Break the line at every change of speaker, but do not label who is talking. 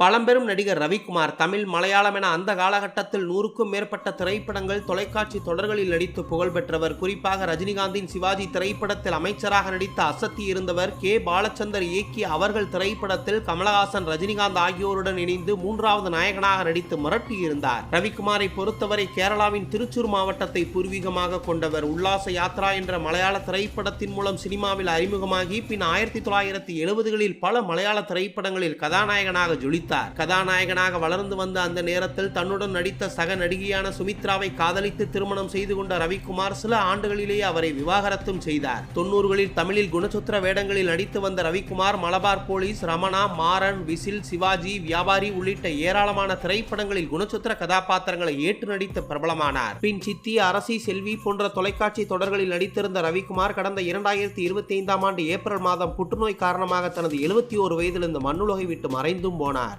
பழம்பெரும் நடிகர் ரவிக்குமார் தமிழ், மலையாளம் என அந்த காலகட்டத்தில் 100க்கும் மேற்பட்ட திரைப்படங்கள், தொலைக்காட்சி தொடர்களில் நடித்து புகழ் பெற்றவர். குறிப்பாக ரஜினிகாந்தின் சிவாஜி திரைப்படத்தில் அமைச்சராக நடித்து அசத்தி இருந்தவர். கே. பாலச்சந்தர் இயக்கிய அவர்கள் திரைப்படத்தில் கமலஹாசன், ரஜினிகாந்த் ஆகியோருடன் இணைந்து 3வது நாயகனாக நடித்து மிரட்டியிருந்தார். ரவிக்குமாரை பொறுத்தவரை கேரளாவின் திருச்சூர் மாவட்டத்தை பூர்வீகமாக கொண்டவர். உல்லாச யாத்ரா என்ற மலையாள திரைப்படத்தின் மூலம் சினிமாவில் அறிமுகமாகி பின் 1970களில் பல மலையாள திரைப்படங்களில் கதாநாயகனாக ஜொலித்தார். கதாநாயகனாக வளர்ந்து வந்த அந்த நேரத்தில் தன்னுடன் நடித்த சக நடிகையான சுமித்ராவை காதலித்து திருமணம் செய்து கொண்ட ரவிக்குமார் சில ஆண்டுகளிலேயே அவரை விவாகரத்தும் செய்தார். 90களில் தமிழில் குணச்சித்திர வேடங்களில் நடித்து வந்த ரவிக்குமார் மலபார் போலீஸ், ரமணா, மாறன், விசில், சிவாஜி, வியாபாரி உள்ளிட்ட ஏராளமான திரைப்படங்களில் குணச்சித்திர கதாபாத்திரங்களை ஏற்று நடித்து பிரபலமானார். பின் சித்தி, அரசி, செல்வி போன்ற தொலைக்காட்சி தொடர்களில் நடித்திருந்த ரவிக்குமார் கடந்த 2025ஆம் ஆண்டு ஏப்ரல் மாதம் புற்றுநோய் காரணமாக தனது 71 வயதில் இந்த மண்ணுலகை விட்டு மறைந்தும் போனார்.